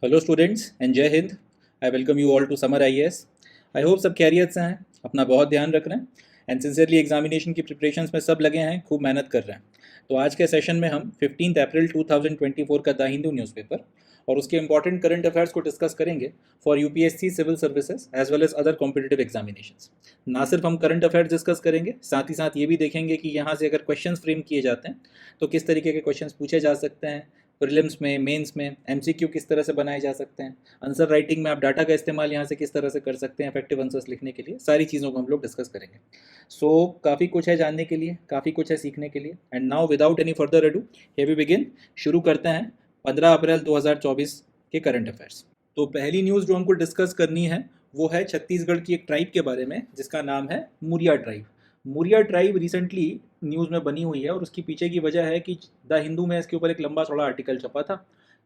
Hello students and जय हिंद। I welcome you all to Samar IAS. I hope सब खैरियत से हैं, अपना बहुत ध्यान रख रहे हैं एंड सिंसियरली एग्जामिनेशन की प्रिपरेशंस में सब लगे हैं, खूब मेहनत कर रहे हैं। तो आज के सेशन में हम 15 अप्रैल 2024 का द हिंदू न्यूज़पेपर और उसके इंपॉर्टेंट करंट अफेयर्स को डिस्कस करेंगे for UPSC civil services as well as other competitive examinations. ना सिर्फ हम करंट अफेयर्स डिस्कस करेंगे, साथ ही साथ ये भी देखेंगे कि यहाँ से अगर क्वेश्चंस फ्रेम किए जाते हैं तो किस तरीके के क्वेश्चंस पूछे जा सकते हैं, प्रीलिम्स में, मेंस में एमसीक्यू किस तरह से बनाए जा सकते हैं, आंसर राइटिंग में आप डाटा का इस्तेमाल यहाँ से किस तरह से कर सकते हैं इफेक्टिव आंसर्स लिखने के लिए, सारी चीज़ों को हम लोग डिस्कस करेंगे। सो काफ़ी कुछ है जानने के लिए, काफ़ी कुछ है सीखने के लिए। And now without any further ado here we begin. शुरू करते हैं 15 अप्रैल 2024 के करंट अफेयर्स। तो पहली न्यूज़ जो हमको डिस्कस करनी है वो है छत्तीसगढ़ की एक ट्राइब के बारे में जिसका नाम है Muria tribe. Muria tribe recently news में बनी हुई है और उसकी पीछे की वजह है कि द हिंदू में इसके ऊपर एक लंबा चौड़ा आर्टिकल छपा था।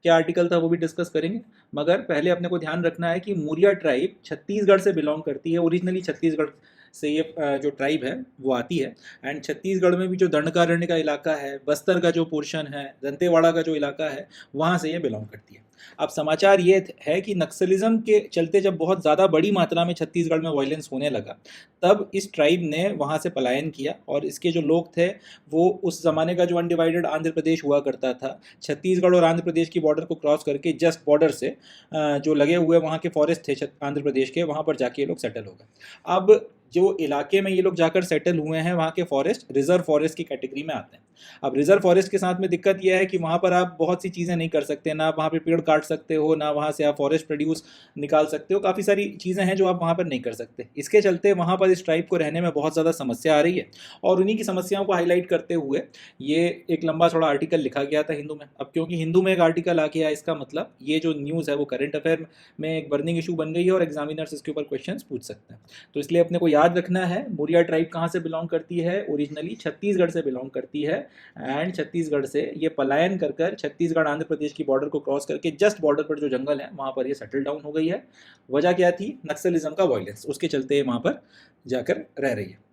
क्या आर्टिकल था वो भी डिस्कस करेंगे, मगर पहले अपने को ध्यान रखना है कि मुरिया ट्राइब छत्तीसगढ़ से बिलोंग करती है। ओरिजिनली छत्तीसगढ़ से ये जो ट्राइब है वो आती है। एंड छत्तीसगढ़ में भी जो दंडकारण्य का इलाका है, बस्तर का जो पोर्शन है, दंतेवाड़ा का जो इलाका है, वहाँ से ये बिलोंग करती है। अब समाचार ये है कि नक्सलिज्म के चलते जब बहुत ज़्यादा बड़ी मात्रा में छत्तीसगढ़ में वायलेंस होने लगा तब इस ट्राइब ने वहाँ से पलायन किया और इसके जो लोग थे वो उस ज़माने का जो अनडिवाइडेड आंध्र प्रदेश हुआ करता था, छत्तीसगढ़ और आंध्र प्रदेश की बॉर्डर को क्रॉस करके जस्ट बॉर्डर से जो लगे हुए वहाँ के फॉरेस्ट थे आंध्र प्रदेश के, वहाँ पर जाके ये लोग सेटल हो गए। अब जो इलाके में ये लोग जाकर सेटल हुए हैं वहाँ के फॉरेस्ट रिजर्व फॉरेस्ट की कैटेगरी में आते हैं। अब रिजर्व फॉरेस्ट के साथ में दिक्कत यह है कि वहाँ पर आप बहुत सी चीज़ें नहीं कर सकते, ना वहाँ पे पेड़ काट सकते हो, ना वहाँ से आप फॉरेस्ट प्रोड्यूस निकाल सकते हो, काफ़ी सारी चीज़ें हैं जो आप वहाँ पर नहीं कर सकते। इसके चलते वहाँ पर इस ट्राइब को रहने में बहुत ज़्यादा समस्या आ रही है और उन्हीं की समस्याओं को हाईलाइट करते हुए ये एक लंबा चौड़ा आर्टिकल लिखा गया था हिंदू में। अब क्योंकि हिंदू में एक आर्टिकल आ गया, इसका मतलब ये जो न्यूज़ है वो करंट अफेयर में एक बर्निंग इशू बन गई है और एग्जामिनर्स इसके ऊपर क्वेश्चन पूछ सकते हैं। तो इसलिए अपने को याद रखना है मुरिया ट्राइब कहाँ से बिलोंग करती है, ओरिजिनली छत्तीसगढ़ से बिलोंग करती है। एंड छत्तीसगढ़ से ये पलायन कर कर छत्तीसगढ़ आंध्र प्रदेश की बॉर्डर को क्रॉस करके जस्ट बॉर्डर पर जो जंगल है वहाँ पर ये सेटल डाउन हो गई है। वजह क्या थी? नक्सलिज्म का वायलेंस, उसके चलते वहाँ पर जाकर रह रही है।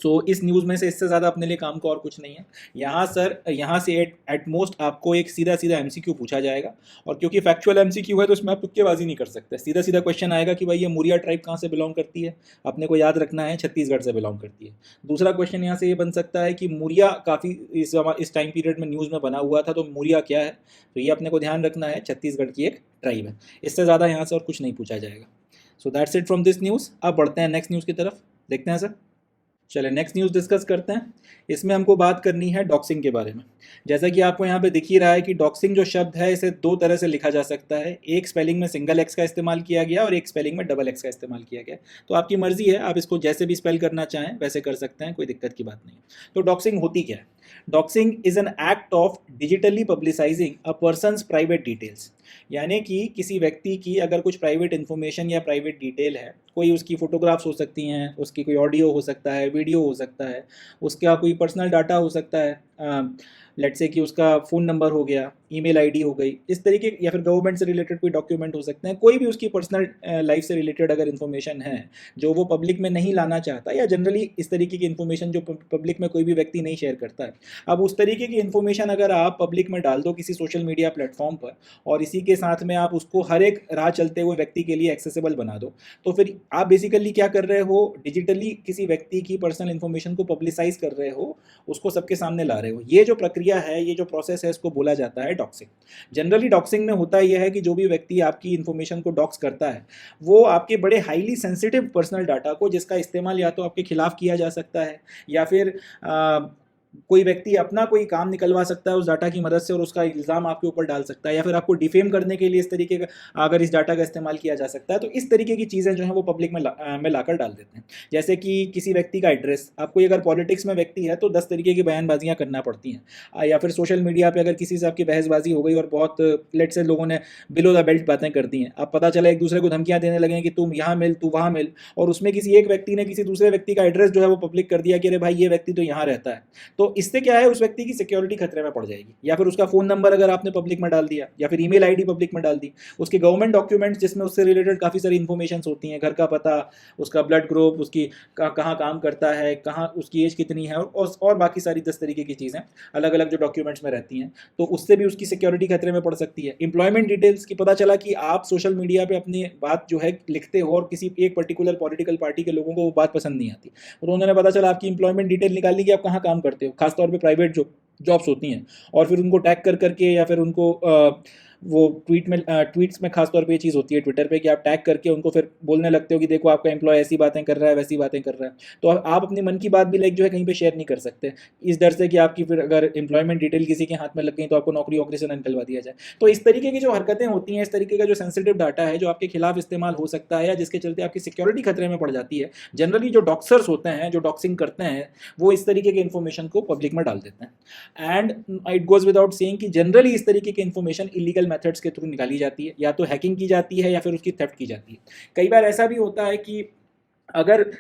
सो इस न्यूज़ में से इससे ज़्यादा अपने लिए काम का और कुछ नहीं है। यहाँ से एट मोस्ट आपको एक सीधा सीधा एमसीक्यू पूछा जाएगा और क्योंकि फैक्चुअल एमसीक्यू है तो इसमें आप तुक्केबाजी नहीं कर सकते। सीधा सीधा क्वेश्चन आएगा कि भाई ये मुरिया ट्राइब कहाँ से बिलोंग करती है, अपने को याद रखना है छत्तीसगढ़ से बिलोंग करती है। दूसरा क्वेश्चन यहाँ से ये बन सकता है कि मुरिया काफ़ी इस टाइम पीरियड में न्यूज़ में बना हुआ था, तो मुरिया क्या है? तो ये अपने को ध्यान रखना है, छत्तीसगढ़ की एक ट्राइब है। इससे ज़्यादा यहाँ से और कुछ नहीं पूछा जाएगा। सो that's it from this news. अब बढ़ते हैं नेक्स्ट न्यूज़ की तरफ, देखते हैं सर। चले नेक्स्ट न्यूज़ डिस्कस करते हैं। इसमें हमको बात करनी है डॉक्सिंग के बारे में। जैसा कि आपको यहाँ पे दिख ही रहा है कि डॉक्सिंग जो शब्द है इसे दो तरह से लिखा जा सकता है। एक स्पेलिंग में सिंगल एक्स का इस्तेमाल किया गया और एक स्पेलिंग में डबल एक्स का इस्तेमाल किया गया। तो आपकी मर्जी है, आप इसको जैसे भी स्पेल करना चाहें वैसे कर सकते हैं, कोई दिक्कत की बात नहीं। तो डॉक्सिंग होती क्या है? Doxing is an act of digitally पब्लिसाइजिंग a persons private details. यानी कि किसी व्यक्ति की अगर कुछ प्राइवेट इन्फॉर्मेशन या प्राइवेट डिटेल है, कोई उसकी फ़ोटोग्राफ्स हो सकती हैं, उसकी कोई ऑडियो हो सकता है, वीडियो हो सकता है, उसका कोई पर्सनल डाटा हो सकता है, लेट्स से कि उसका फ़ोन नंबर हो गया, ईमेल आईडी हो गई, इस तरीके, या फिर गवर्नमेंट से रिलेटेड कोई डॉक्यूमेंट हो सकते हैं। कोई भी उसकी पर्सनल लाइफ से रिलेटेड अगर इन्फॉर्मेशन है जो वो पब्लिक में नहीं लाना चाहता, या जनरली इस तरीके की इन्फॉर्मेशन जो पब्लिक में कोई भी व्यक्ति नहीं शेयर करता है, अब उस तरीके की इन्फॉर्मेशन अगर आप पब्लिक में डाल दो किसी सोशल मीडिया प्लेटफॉर्म पर और इसी के साथ में आप उसको हर एक राह चलते हुए व्यक्ति के लिए एक्सेसिबल बना दो, तो फिर आप बेसिकली क्या कर रहे हो? डिजिटली किसी व्यक्ति की पर्सनल इन्फॉर्मेशन को पब्लिसाइज कर रहे हो, उसको सबके सामने ला रहे हो। ये जो प्रक्रिया है, ये जो प्रोसेस है, इसको बोला जाता है डॉक्सिंग। जनरली डॉक्सिंग में होता यह है कि जो भी व्यक्ति आपकी इन्फॉर्मेशन को डॉक्स करता है वो आपके बड़े हाईली सेंसिटिव पर्सनल डाटा को, जिसका इस्तेमाल या तो आपके खिलाफ किया जा सकता है या फिर कोई व्यक्ति अपना कोई काम निकलवा सकता है उस डाटा की मदद से और उसका इल्ज़ाम आपके ऊपर डाल सकता है, या फिर आपको डिफेम करने के लिए इस तरीके का अगर इस डाटा का इस्तेमाल किया जा सकता है, तो इस तरीके की चीज़ें जो हैं वो पब्लिक में लाकर डाल देते हैं। जैसे कि किसी व्यक्ति का एड्रेस, आपको अगर पॉलिटिक्स में व्यक्ति है तो 10 तरीके की बयानबाजियाँ करना पड़ती हैं, या फिर सोशल मीडिया पर अगर किसी से आपकी बहसबाजी हो गई और बहुत लेट से लोगों ने बिलो द बेल्ट बातें कर दी हैं, अब पता चला एक दूसरे को धमकियाँ देने लगे कि तुम यहाँ मिल, तू वहाँ मिल, और उसमें किसी एक व्यक्ति ने किसी दूसरे व्यक्ति का एड्रेस जो है वो पब्लिक कर दिया कि अरे भाई ये व्यक्ति तो यहाँ रहता है, तो तो इससे क्या है, उस व्यक्ति की सिक्योरिटी खतरे में पड़ जाएगी। या फिर उसका फ़ोन नंबर अगर आपने पब्लिक में डाल दिया, या फिर ईमेल आईडी पब्लिक में डाल दी, उसके गवर्नमेंट डॉक्यूमेंट्स जिसमें उससे रिलेटेड काफ़ी सारी इन्फॉर्मेशन होती हैं, घर का पता, उसका ब्लड ग्रुप, उसकी कहाँ काम करता है, कहाँ उसकी एज कितनी है, और बाकी सारी 10 तरीके की चीज़ें अलग अलग जो डॉक्यूमेंट्स में रहती हैं, तो उससे भी उसकी सिक्योरिटी खतरे में पड़ सकती है। एम्प्लॉयमेंट डिटेल्स की पता चला कि आप सोशल मीडिया पे अपनी बात जो है लिखते हो और किसी एक पर्टिकुलर पॉलिटिकल पार्टी के लोगों को वो बात पसंद नहीं आती, तो उन्होंने पता चला आपकी एम्प्लॉयमेंट डिटेल निकालनी कि आप कहाँ काम करते हो, खासतौर पर प्राइवेट जॉब्स होती हैं, और फिर उनको टैग कर करके, या फिर उनको वो ट्वीट्स में खासतौर पे ये चीज़ होती है ट्विटर पे, कि आप टैग करके उनको फिर बोलने लगते हो कि देखो आपका एम्प्लॉय ऐसी बातें कर रहा है, वैसी बातें कर रहा है। तो आप अपने मन की बात भी लाइक जो है कहीं पे शेयर नहीं कर सकते, इस डर से कि आपकी फिर अगर एम्प्लॉयमेंट डिटेल किसी के हाथ में लग गई तो आपको नौकरी वोकरी से निकलवा दिया जाए। तो इस तरीके की जो हरकतें होती हैं, इस तरीके का जो सेंसिटिव डाटा है जो आपके खिलाफ इस्तेमाल हो सकता है, या जिसके चलते आपकी सिक्योरिटी खतरे में पड़ जाती है, जनरली जो डॉक्सर्स होते हैं, जो डॉक्सिंग करते हैं, वो इस तरीके की इन्फॉर्मेशन को पब्लिक में डाल देते हैं। And it goes without saying कि जनरली इस तरीके की इन्फॉर्मेशन इलीगल मेथड्स के थ्रू निकाली जाती है, या तो हैकिंग की जाती है या फिर उसकी थेफ्ट की जाती है। कई बार ऐसा भी होता है कि अगर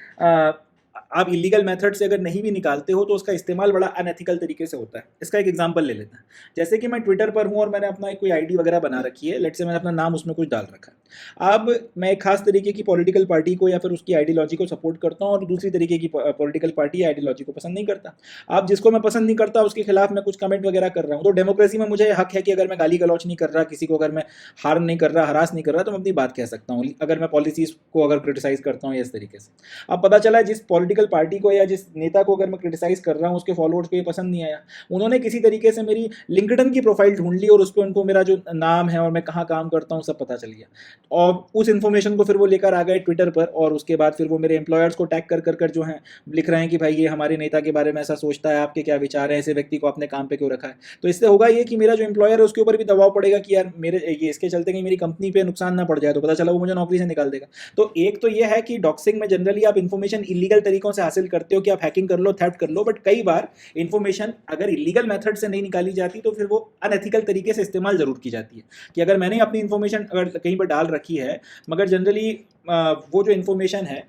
आप इलीगल मेथड से अगर नहीं भी निकालते हो तो उसका इस्तेमाल बड़ा अनएथिकल तरीके से होता है। इसका एक एग्जांपल ले लेते हैं। जैसे कि मैं ट्विटर पर हूँ और मैंने अपना कोई आईडी वगैरह बना रखी है, लेट्स से मैंने अपना नाम उसमें कुछ डाल रखा है। अब मैं एक खास तरीके की पॉलिटिकल पार्टी को या फिर उसकी आइडियोलॉजी को सपोर्ट करता हूँ और दूसरी तरीके की पॉलिटिकल पार्टी या आइडियोलॉजी को पसंद नहीं करता। अब जिसको मैं पसंद नहीं करता उसके खिलाफ मैं कुछ कमेंट वगैरह कर रहा हूँ, तो डेमोक्रेसी में मुझे हक है कि अगर मैं गाली गलौच नहीं कर रहा, किसी को अगर मैं हार्म नहीं कर रहा, हरास नहीं कर रहा, तो मैं अपनी बात कह सकता हूँ, अगर मैं पॉलिसीज को अगर क्रिटिसाइज करता हूँ इस तरीके से। अब पता चला जिस पॉलिटिकल पार्टी को या जिस नेता को अगर मैं क्रिटिसाइज कर रहा हूँ, उसके फॉलोअर्स को ये पसंद नहीं आया, उन्होंने किसी तरीके से मेरी लिंक्डइन की प्रोफाइल ढूंढ ली और उस पर उनको मेरा जो नाम है और मैं कहाँ काम करता हूँ सब पता चल गया, और उस इन्फॉर्मेशन को फिर वो लेकर आ गए ट्विटर पर, और उसके बाद फिर वो मेरे एम्प्लॉयर्स को टैग कर कर कर जो है लिख रहे हैं कि भाई ये हमारे नेता के बारे में ऐसा सोचता है, आपके क्या विचार है, ऐसे व्यक्ति को आपने काम पे क्यों रखा है। तो इससे होगा ये कि मेरा जो एम्प्लॉयर है उसके ऊपर भी दबाव पड़ेगा कि यार मेरे ये इसके चलते कहीं मेरी कंपनी पे नुकसान ना पड़ जाए, तो पता चला वो मुझे नौकरी से निकाल देगा। तो एक तो ये है कि डॉक्सिंग में जनरली आप इन्फॉर्मेशन इलीगल तरीकों से हासिल करते हो कि आप हैकिंग कर लो, थेफ्ट कर लो, बट कई बार इन्फॉर्मेशन अगर इलीगल मेथड से नहीं निकाली जाती तो फिर वो अनएथिकल तरीके से इस्तेमाल जरूर की जाती है। कि अगर मैंने अपनी इन्फॉर्मेशन अगर कहीं पर डाल रखी है, मगर जनरली वो जो इन्फॉर्मेशन है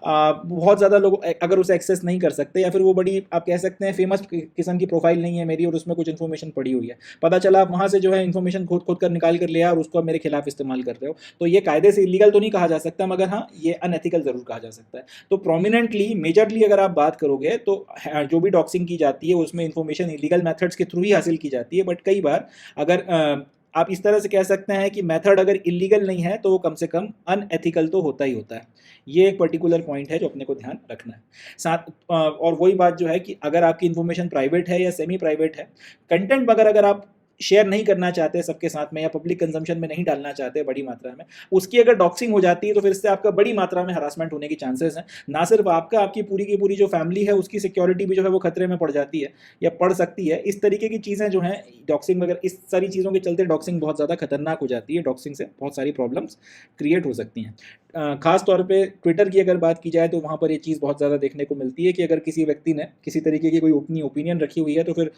बहुत ज़्यादा लोग अगर उसे एक्सेस नहीं कर सकते, या फिर वो बड़ी आप कह सकते हैं फेमस किस्म की प्रोफाइल नहीं है मेरी और उसमें कुछ इन्फॉर्मेशन पड़ी हुई है, पता चला आप वहाँ से जो है इन्फॉर्मेशन खुद कर निकाल कर लिया और उसको आप मेरे खिलाफ इस्तेमाल कर रहे हो, तो ये कायदे से इलीगल तो नहीं कहा जा सकता, मगर हाँ ये अनएथिकल ज़रूर कहा जा सकता है। तो प्रोमिनेंटली मेजरली अगर आप बात करोगे तो जो भी डॉक्सिंग की जाती है उसमें इन्फॉर्मेशन इलीगल मेथड्स के थ्रू ही हासिल की जाती है, बट कई बार अगर आप इस तरह से कह सकते हैं कि मेथड अगर इलीगल नहीं है तो वो कम से कम अनएथिकल तो होता ही होता है। ये एक पर्टिकुलर पॉइंट है जो अपने को ध्यान रखना है। साथ और वही बात जो है कि अगर आपकी इन्फॉर्मेशन प्राइवेट है या सेमी प्राइवेट है, कंटेंट अगर आप शेयर नहीं करना चाहते सबके साथ में या पब्लिक कंजम्पशन में नहीं डालना चाहते बड़ी मात्रा में, उसकी अगर डॉक्सिंग हो जाती है तो फिर इससे आपका बड़ी मात्रा में हरासमेंट होने की चांसेस हैं। ना सिर्फ आपका, आपकी पूरी की पूरी जो फैमिली है उसकी सिक्योरिटी भी जो है वो खतरे में पड़ जाती है या पड़ सकती है। इस तरीके की चीज़ें जो हैं डॉक्सिंग वगैरह, इस सारी चीज़ों के चलते डॉक्सिंग बहुत ज़्यादा खतरनाक हो जाती है। डॉक्सिंग से बहुत सारी प्रॉब्लम्स क्रिएट हो सकती हैं। खास तौर पे ट्विटर की अगर बात की जाए तो वहाँ पर ये चीज़ बहुत ज़्यादा देखने को मिलती है कि अगर किसी व्यक्ति ने किसी तरीके की कोई अपनी ओपिनियन रखी हुई है तो फिर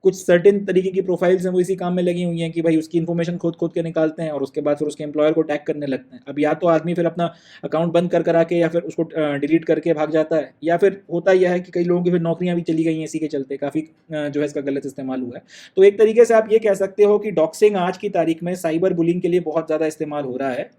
कुछ सर्टेन तरीके की प्रोफाइल्स हैं वो इसी काम में लगी हुई हैं कि भाई उसकी इन्फॉर्मेशन खुद के निकालते हैं और उसके बाद फिर उसके एम्प्लॉयर को टैग करने लगते हैं। अब या तो आदमी फिर अपना अकाउंट बंद कर आके या फिर उसको डिलीट करके भाग जाता है, या फिर होता यह है कि कई लोगों की फिर नौकरियां भी चली गई हैं इसी के चलते, काफ़ी जो है इसका गलत इस्तेमाल हुआ है। तो एक तरीके से आप ये कह सकते हो कि डॉक्सिंग आज की तारीख में साइबर बुलिंग के लिए बहुत ज़्यादा इस्तेमाल हो रहा है,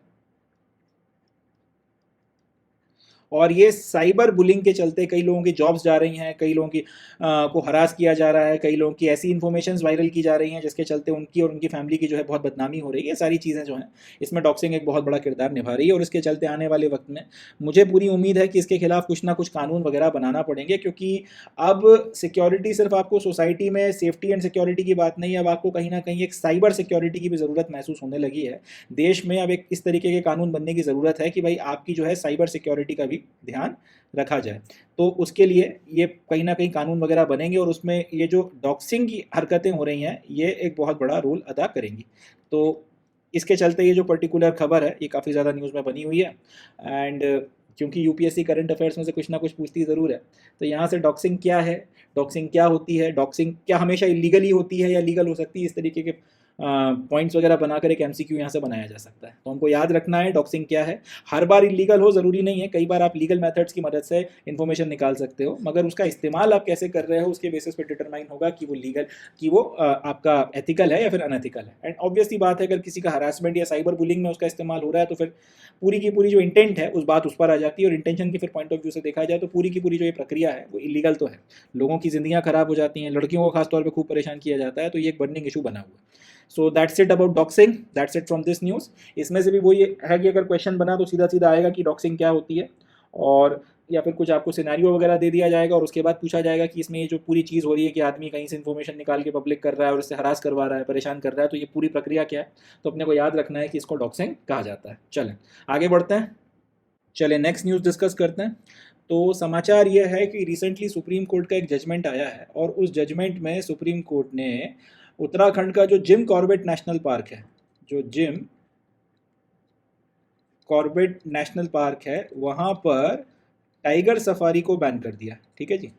और ये साइबर बुलिंग के चलते कई लोगों की जॉब्स जा रही हैं, कई लोगों की को हरास किया जा रहा है, कई लोगों की ऐसी इन्फॉर्मेशन वायरल की जा रही हैं जिसके चलते उनकी और उनकी फैमिली की जो है बहुत बदनामी हो रही है। सारी चीज़ें जो हैं इसमें डॉक्सिंग एक बहुत बड़ा किरदार निभा रही है, और इसके चलते आने वाले वक्त में मुझे पूरी उम्मीद है कि इसके खिलाफ कुछ ना कुछ कानून वगैरह बनाना पड़ेंगे, क्योंकि अब सिक्योरिटी सिर्फ आपको सोसाइटी में सेफ्टी एंड सिक्योरिटी की बात नहीं है, अब आपको कहीं ना कहीं एक साइबर सिक्योरिटी की भी ज़रूरत महसूस होने लगी है। देश में अब एक इस तरीके के कानून बनने की ज़रूरत है कि भाई आपकी जो है साइबर सिक्योरिटी का भी ध्यान रखा जाए। तो उसके लिए ये कहीं ना कहीं कानून वगैरह बनेंगे और उसमें ये जो डॉक्सिंग की हरकतें हो रही हैं ये एक बहुत बड़ा रोल अदा करेंगी। तो इसके चलते ये जो पर्टिकुलर खबर है ये काफ़ी ज़्यादा न्यूज़ में बनी हुई है, एंड क्योंकि यूपीएससी करंट अफेयर्स में से कुछ ना कुछ पूछती ज़रूर है, तो यहाँ से डॉक्सिंग क्या है, डॉक्सिंग क्या होती है, डॉक्सिंग क्या हमेशा इलीगल ही होती है या लीगल हो सकती है, इस तरीके के पॉइंट्स वगैरह बनाकर एक एमसीक्यू यहाँ से बनाया जा सकता है। तो हमको याद रखना है डॉक्सिंग क्या है। हर बार इलीगल हो ज़रूरी नहीं है, कई बार आप लीगल मेथड्स की मदद से इन्फॉर्मेशन निकाल सकते हो, मगर उसका इस्तेमाल आप कैसे कर रहे हो उसके बेसिस पे डिटरमाइन होगा कि वो लीगल, कि वो आपका एथिकल है या फिर अनएथिकल है। एंड ऑब्वियसली बात है, अगर किसी का हरासमेंट या साइबर बुलिंग में उसका इस्तेमाल हो रहा है तो फिर पूरी की पूरी जो इंटेंट है उस बात उस पर आ जाती है, और इंटेंशन की फिर पॉइंट ऑफ व्यू से देखा जाए तो पूरी की पूरी जो ये प्रक्रिया है वो इलीगल तो है। लोगों की ज़िंदगियाँ खराब हो जाती हैं, लड़कियों को खासतौर पर खूब परेशान किया जाता है, तो ये एक बर्निंग इशू बना हुआ है। सो that's it about doxing, that's it from this news. इसमें से भी वो ये है कि अगर क्वेश्चन बना तो सीधा सीधा आएगा कि डॉक्सिंग क्या होती है, और या फिर कुछ आपको सिनेरियो वगैरह दे दिया जाएगा और उसके बाद पूछा जाएगा कि इसमें ये जो पूरी चीज़ हो रही है कि आदमी कहीं से इन्फॉर्मेशन निकाल के पब्लिक कर रहा है और उससे हरास करवा रहा है, परेशान कर रहा है, तो ये पूरी प्रक्रिया क्या है। तो अपने को याद रखना है कि इसको डॉक्सिंग कहा जाता है। चलें आगे बढ़ते हैं, चलें नेक्स्ट न्यूज़ डिस्कस करते हैं। तो समाचार यह है कि रिसेंटली सुप्रीम कोर्ट का एक जजमेंट आया है, और उस जजमेंट में सुप्रीम कोर्ट ने उत्तराखंड का जो जिम कॉर्बेट नेशनल पार्क है, जो जिम कॉर्बेट नेशनल पार्क है, वहाँ पर टाइगर सफारी को बैन कर दिया। ठीक है जी,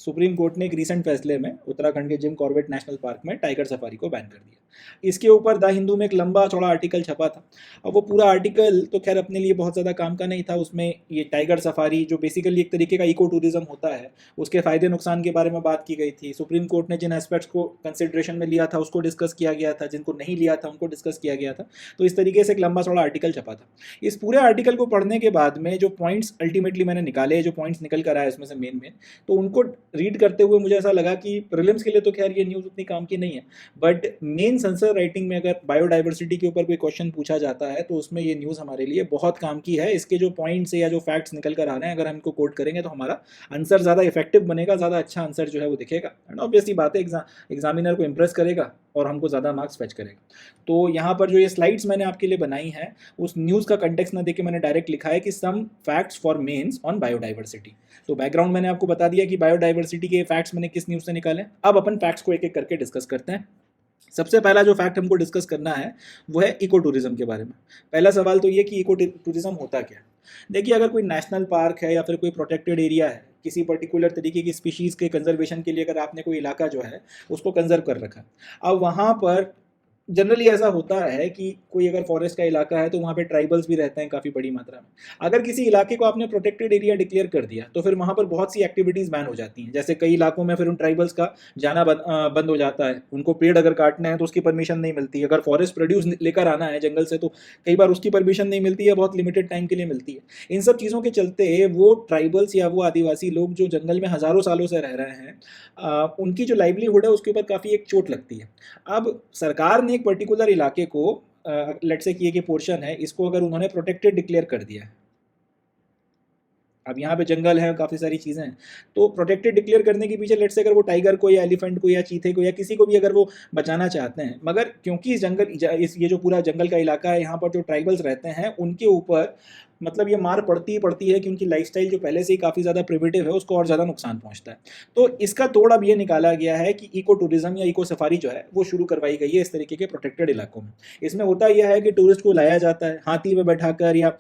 सुप्रीम कोर्ट ने एक रीसेंट फैसले में उत्तराखंड के जिम कॉर्बेट नेशनल पार्क में टाइगर सफारी को बैन कर दिया। इसके ऊपर द हिंदू में एक लंबा चौड़ा आर्टिकल छपा था। अब वो पूरा आर्टिकल तो खैर अपने लिए बहुत ज़्यादा काम का नहीं था। उसमें ये टाइगर सफारी जो बेसिकली एक तरीके का इको टूरिज्म होता है, उसके फ़ायदे नुकसान के बारे में बात की गई थी। सुप्रीम कोर्ट ने जिन एस्पेक्ट्स को कंसिड्रेशन में लिया था उसको डिस्कस किया गया था, जिनको नहीं लिया था उनको डिस्कस किया गया था। तो इस तरीके से एक लंबा चौड़ा आर्टिकल छपा था। इस पूरे आर्टिकल को पढ़ने के बाद में जो पॉइंट्स अल्टीमेटली मैंने निकाले, जो पॉइंट्स निकल कर आए इसमें से मेन, तो उनको रीड करते हुए मुझे ऐसा लगा कि प्रीलिम्स के लिए तो खैर ये न्यूज़ उतनी काम की नहीं है, बट मेन सेंसर राइटिंग में अगर बायोडाइवर्सिटी के ऊपर कोई क्वेश्चन पूछा जाता है तो उसमें ये न्यूज़ हमारे लिए बहुत काम की है। इसके जो पॉइंट्स या जो फैक्ट्स निकल कर आ रहे हैं, अगर हम इनको कोट करेंगे तो हमारा आंसर ज़्यादा इफेक्टिव बनेगा, ज़्यादा अच्छा आंसर जो है वो दिखेगा, एंड ऑब्वियसली बात है एग्जामिनर को इंप्रेस करेगा और हमको ज़्यादा मार्क्स फैच करेगा। तो यहाँ पर जो ये स्लाइड्स मैंने आपके लिए बनाई हैं, उस न्यूज़ का कंटेक्स्ट ना देके मैंने डायरेक्ट लिखा है कि some facts for mains on biodiversity. तो बैकग्राउंड मैंने आपको बता दिया कि बायोडाइवर्सिटी के फैक्ट्स मैंने किस न्यूज़ से निकाले। अब अपन फैक्ट्स को एक एक करके डिस्कस करते हैं। सबसे पहला जो फैक्ट हमको डिस्कस करना है वो है इको टूरिज्म के बारे में। पहला सवाल तो ये कि इको टूरिज्म होता क्या है। देखिए, अगर कोई नेशनल पार्क है या फिर कोई प्रोटेक्टेड एरिया है, किसी पर्टिकुलर तरीके की स्पीशीज़ के कंजर्वेशन के लिए अगर आपने कोई इलाका जो है उसको कंजर्व कर रखा, अब वहाँ पर जनरली ऐसा होता है कि कोई अगर फॉरेस्ट का इलाका है तो वहाँ पे ट्राइबल्स भी रहते हैं काफ़ी बड़ी मात्रा में। अगर किसी इलाके को आपने प्रोटेक्टेड एरिया डिक्लेयर कर दिया तो फिर वहाँ पर बहुत सी एक्टिविटीज़ बैन हो जाती हैं। जैसे कई इलाकों में फिर उन ट्राइबल्स का जाना बंद हो जाता है। उनको पेड़ अगर काटने हैं तो उसकी परमिशन नहीं मिलती। अगर फॉरेस्ट प्रोड्यूस लेकर आना है जंगल से तो कई बार उसकी परमिशन नहीं मिलती है, बहुत लिमिटेड टाइम के लिए मिलती है। इन सब चीज़ों के चलते वो ट्राइबल्स या वो आदिवासी लोग जो जंगल में हज़ारों सालों से रह रहे हैं, उनकी जो लाइवलीहुड है उसके ऊपर काफ़ी एक चोट लगती है। अब सरकार ने एक पर्टिकुलर इलाके को, लेट्स से कि ये पोर्शन है, इसको अगर उन्होंने प्रोटेक्टेड डिक्लेयर कर दिया है, अब यहाँ पे जंगल है, काफ़ी सारी चीज़ें हैं, तो प्रोटेक्टेड डिक्लेयर करने के पीछे लेट्स से अगर वो टाइगर को या एलिफेंट को या चीते को या किसी को भी अगर वो बचाना चाहते हैं, मगर क्योंकि इस ये जो पूरा जंगल का इलाका है, यहाँ पर जो ट्राइबल्स रहते हैं उनके ऊपर मतलब ये मार पड़ती है कि उनकी लाइफस्टाइल जो पहले से ही काफ़ी ज़्यादा प्रिमिटिव है उसको और ज़्यादा नुकसान पहुंचता है। तो इसका तोड़ अब ये निकाला गया है कि इको टूरिज्म या इको सफारी जो है वो शुरू करवाई गई है इस तरीके के प्रोटेक्टेड इलाकों में। इसमें होता यह है कि टूरिस्ट को लाया जाता है हाथी में बैठाकर या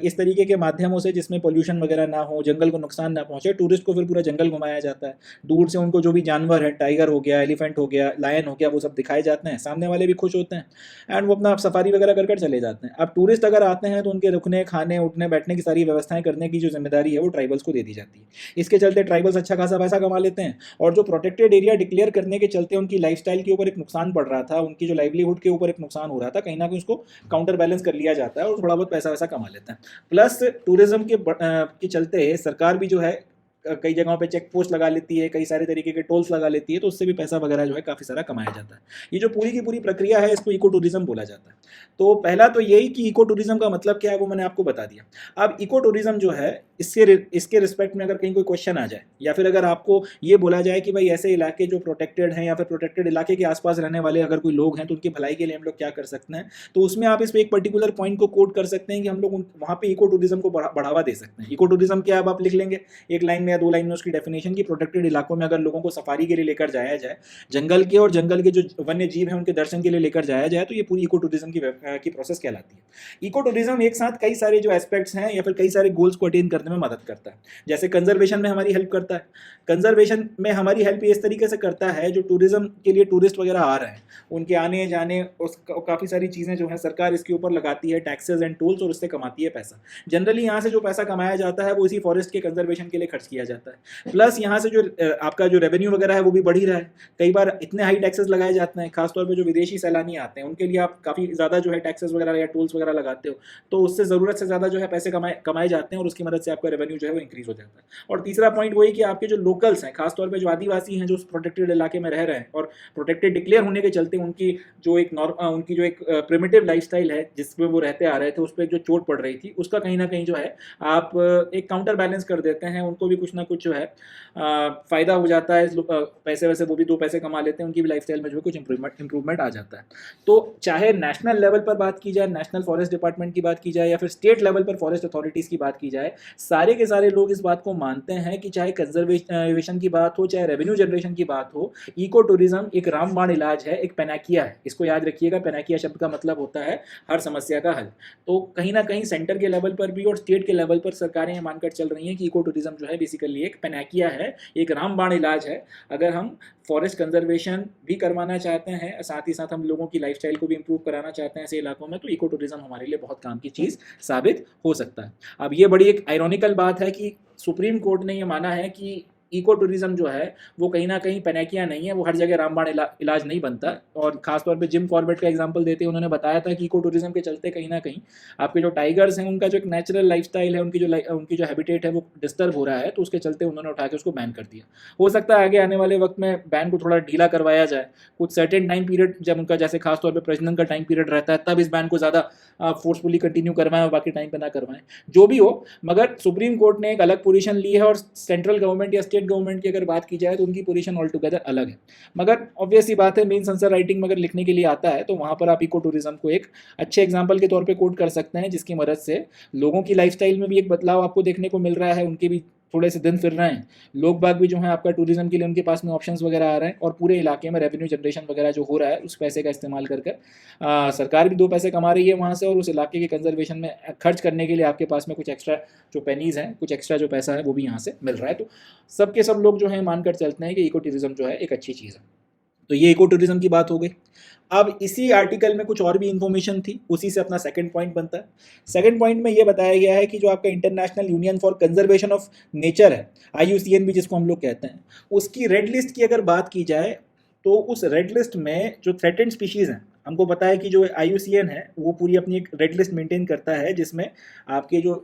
इस तरीके के माध्यमों से जिसमें पोल्यूशन वगैरह ना हो, जंगल को नुकसान ना पहुँचे। टूरिस्ट को फिर पूरा जंगल घुमाया जाता है, दूर से उनको जो भी जानवर है, टाइगर हो गया, एलिफेंट हो गया, लायन हो गया, वो सब दिखाए जाते हैं। सामने वाले भी खुश होते हैं एंड वो अपना सफारी वगैरह कर चले जाते हैं। अब टूरिस्ट अगर आते हैं तो उनके रुकने, खाने, उठने, बैठने की सारी व्यवस्थाएं करने की जो जिम्मेदारी है वो ट्राइबल्स को दे दी जाती है। इसके चलते ट्राइबल्स अच्छा खासा पैसा कमा लेते हैं, और जो प्रोटेक्टेड एरिया डिक्लेयर करने के चलते उनकी लाइफस्टाइल के ऊपर एक नुकसान पड़ रहा था, उनकी जो लाइवलीहुड के ऊपर एक नुकसान हो रहा था, कहीं ना कहीं उसको काउंटर बैलेंस कर लिया जाता है और थोड़ा बहुत पैसा वैसा कमा लेते हैं। प्लस टूरिज्म के चलते सरकार भी जो है कई जगहों पे चेक पोस्ट लगा लेती है, कई सारे तरीके के टोल्स लगा लेती है, तो उससे भी पैसा वगैरह जो है काफ़ी सारा कमाया जाता है। ये जो पूरी की पूरी प्रक्रिया है इसको इको टूरिज्म बोला जाता है। तो पहला तो यही कि इको टूरिज्म का मतलब क्या है वो मैंने आपको बता दिया। अब इको टूरिज्म जो है इसके रिस्पेक्ट में अगर कहीं कोई क्वेश्चन आ जाए या फिर अगर आपको ये बोला जाए कि भाई ऐसे इलाके जो प्रोटेक्टेड हैं या फिर प्रोटेक्टेड इलाके के आसपास रहने वाले अगर कोई लोग हैं तो उनकी भलाई के लिए हम लोग क्या कर सकते हैं, तो उसमें आप इस पर एक पर्टिकुलर पॉइंट को कोट कर सकते हैं कि हम लोग वहाँ पे इको टूरिज्म को बढ़ावा दे सकते हैं। इको टूरिज्म क्या अब आप लिख लेंगे एक लाइन में है 2 लाइन में उसकी डेफिनेशन की प्रोटेक्टेड इलाकों में अगर लोगों को सफारी के लिए लेकर जाया जाए, जंगल के और जंगल के जो वन्य जीव हैं उनके दर्शन के लिए लेकर जाया जाए, तो ये पूरी इको टूरिज्म की प्रोसेस कहलाती है। इको टूरिज्म एक साथ कई सारे जो एस्पेक्ट्स हैं या फिर कई सारे गोल्स को अटेन करने में मदद करता है। जैसे कंजर्वेशन में हमारी हेल्प करता है, कंजर्वेशन में हमारी हेल्प इस तरीके से करता है, जो टूरिज्म के लिए टूरिस्ट वगैरह आ रहे हैं उनके आने जाने काफ़ी सारी चीज़ें जो है सरकार इसके ऊपर लगाती है टैक्सेस एंड टोल्स, और उससे कमाती है पैसा। जनरली यहाँ से जो पैसा कमाया जाता है वो इसी फॉरेस्ट के कंजर्वेशन के लिए खर्च किया जाता है। प्लस यहाँ से जो आपका जो रेवेन्यू वगैरह है वो भी बढ़ ही रहा है। कई बार इतने हाई टैक्सेस लगाए जाते हैं, खासतौर पर जो विदेशी सैलानी आते हैं उनके लिए आप काफ़ी ज़्यादा जो है टैक्सेस वगैरह या टोल्स वगैरह लगाते हो, तो उससे ज़रूरत से ज़्यादा जो है पैसे कमाए जाते हैं और उसकी मदद से आपका रेवेन्यू जो है वो इंक्रीज़ हो जाता है। और तीसरा पॉइंट वही कि आपके जो लोकल्स हैं, खासतौर पर जो आदिवासी हैं जो उस प्रोटेक्टेड इलाके में रह रहे हैं और प्रोटेक्टेड डिक्लेयर होने के चलते उनकी जो एक प्रिमिटिव लाइफस्टाइल है जिसमें वो रहते आ रहे थे उस पर जो चोट पड़ रही थी, उसका कहीं ना कहीं जो है आप एक काउंटर बैलेंस कर देते हैं, उनको भी कुछ ना कुछ जो है फ़ायदा हो जाता है। पैसे वैसे वो भी 2 पैसे कमा लेते हैं, उनकी भी लाइफस्टाइल में जो है कुछ इंप्रूवमेंट आ जाता है। तो चाहे नेशनल लेवल पर बात की जाए, नेशनल फॉरेस्ट डिपार्टमेंट की बात की जाए या फिर स्टेट लेवल पर फॉरेस्ट अथॉरिटीज़ की बात की जाए, सारे के सारे लोग इस बात को मानते हैं कि चाहे कंजर्वेशन की बात हो, चाहे रेवेन्यू जनरेशन की बात हो, इको टूरिज्म एक रामबाण इलाज है, एक पेनाकिया है। इसको याद रखिएगा, पेनाकिया शब्द का मतलब होता है हर समस्या का हल। तो कहीं ना कहीं सेंटर के लेवल पर भी और स्टेट के लेवल पर सरकारें ये मानकर चल रही हैं कि इको टूरिज्म जो है बेसिकली एक पेनाकिया है, एक रामबाण इलाज है। अगर हम फॉरेस्ट कंजर्वेशन भी करवाना चाहते हैं, साथ ही साथ हम लोगों की लाइफस्टाइल को भी इंप्रूव कराना चाहते हैं ऐसे इलाकों में, तो इको टूरिज्म हमारे लिए बहुत काम की चीज़ साबित हो सकता है। अब ये बड़ी एक आयरॉनिकल बात है कि सुप्रीम कोर्ट ने ये माना है कि इको टूरिज्म जो है वो कहीं ना कहीं पेनाकिया नहीं है, वो हर जगह रामबाण इलाज नहीं बनता। और खासतौर पे जिम कॉर्बेट का एग्जांपल देते हैं, उन्होंने बताया था कि इको टूरिज्म के चलते कहीं ना कहीं आपके जो टाइगर्स हैं उनका जो एक नेचुरल लाइफस्टाइल है, उनकी जो हैबिटेट है वो डिस्टर्ब हो रहा है, तो उसके चलते उन्होंने उठा के उसको बैन कर दिया। हो सकता है आगे आने वाले वक्त में बैन को थोड़ा ढीला करवाया जाए, कुछ सर्टेन टाइम पीरियड जब उनका जैसे खासतौर पर प्रजनन का टाइम पीरियड रहता है तब इस बैन को ज़्यादा फोर्सफुली कंटिन्यू करवाएं और बाकी टाइम पे ना करवाएं, जो भी हो। मगर सुप्रीम कोर्ट ने एक अलग पोजीशन ली है और सेंट्रल गवर्नमेंट या स्टेट गवर्नमेंट की अगर बात की जाए तो उनकी पोजीशन ऑल टुगेदर अलग है। मगर ऑब्वियस ही बात है, मेन आंसर राइटिंग में अगर लिखने के लिए आता है तो वहाँ पर आप इको टूरिज्म को एक अच्छे एग्जाम्पल के तौर पर कोट कर सकते हैं, जिसकी मदद से लोगों की लाइफस्टाइल में भी एक बदलाव आपको देखने को मिल रहा है, उनके भी थोड़े से दिन फिर रहे हैं, लोग बाग भी जो है आपका टूरिज्म के लिए उनके पास में ऑप्शंस वगैरह आ रहे हैं, और पूरे इलाके में रेवेन्यू जनरेशन वगैरह जो हो रहा है उस पैसे का इस्तेमाल कर सरकार भी 2 पैसे कमा रही है वहाँ से, और उस इलाके के कंजर्वेशन में खर्च करने के लिए आपके पास में कुछ एक्स्ट्रा जो पेनीज हैं, कुछ एक्स्ट्रा जो पैसा है वो भी यहाँ से मिल रहा है। तो सबके सब लोग जो है मानकर चलते हैं कि इको टूरिज्म जो है एक अच्छी चीज़ है। तो ये इको टूरिज्म की बात हो गई। अब इसी आर्टिकल में कुछ और भी इंफॉर्मेशन थी, उसी से अपना सेकंड पॉइंट बनता है। सेकंड पॉइंट में ये बताया गया है कि जो आपका international union for conservation of nature है, IUCN भी जिसको हम लोग कहते हैं, उसकी रेड लिस्ट की अगर बात की जाए तो उस रेड लिस्ट में जो थ्रेटेंड स्पीशीज़ हैं, हमको पता है कि जो IUCN है वो पूरी अपनी एक रेड लिस्ट मेंटेन करता है, जिसमें आपके जो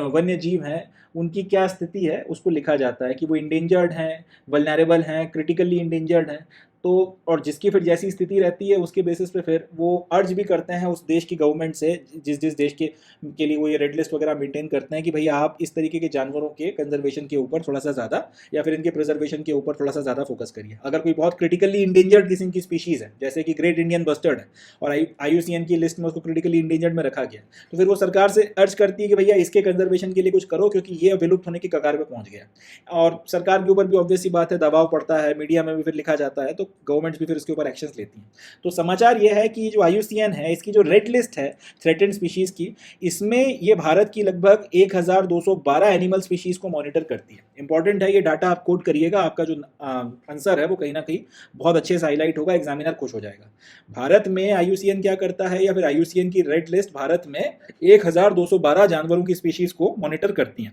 वन्य जीव हैं उनकी क्या स्थिति है उसको लिखा जाता है कि वो इंडेंजर्ड हैं, वल्नरेबल हैं, क्रिटिकली इंडेंजर्ड हैं। तो और जिसकी फिर जैसी स्थिति रहती है उसके बेसिस पे फिर वो अर्ज भी करते हैं उस देश की गवर्नमेंट से, जिस देश के लिए वो ये रेड लिस्ट वगैरह मेंटेन करते हैं कि भैया आप इस तरीके के जानवरों के कंजर्वेशन के ऊपर थोड़ा सा ज़्यादा या फिर इनके प्रिजर्वेशन के ऊपर थोड़ा सा ज़्यादा फोकस करिए। अगर कोई बहुत क्रिटिकली इंडेंजर्ड किसी की स्पीशीज़ है, जैसे कि ग्रेट इंडियन बस्टर्ड है और IUCN की लिस्ट में उसको क्रिटिकली इंडेंजर्ड में रखा गया, तो फिर वो सरकार से अर्ज करती है कि भैया इसके कंजर्वेशन के लिए कुछ करो, क्योंकि ये विलुप्त होने की कगार पर पहुँच गया। और सरकार के ऊपर भी ऑब्वियस सी बात है दबाव पड़ता है, मीडिया में भी फिर लिखा जाता है, तो गवर्नमेंट्स भी फिर इसके ऊपर एक्शंस लेती हैं। तो समाचार ये है कि जो IUCN है इसकी जो रेड लिस्ट है थ्रेटेंड स्पीशीज़ की, इसमें ये भारत की लगभग 1212 एनिमल स्पीशीज़ को मॉनिटर करती है। इंपॉर्टेंट है ये डाटा, आप कोट करिएगा, आपका जो आंसर है वो कहीं ना कहीं बहुत अच्छे से हाईलाइट होगा, एग्जामिनर खुश हो जाएगा। भारत में IUCN क्या करता है, या फिर IUCN की रेड लिस्ट भारत में 1212 जानवरों की स्पीशीज़ को मॉनिटर करती हैं।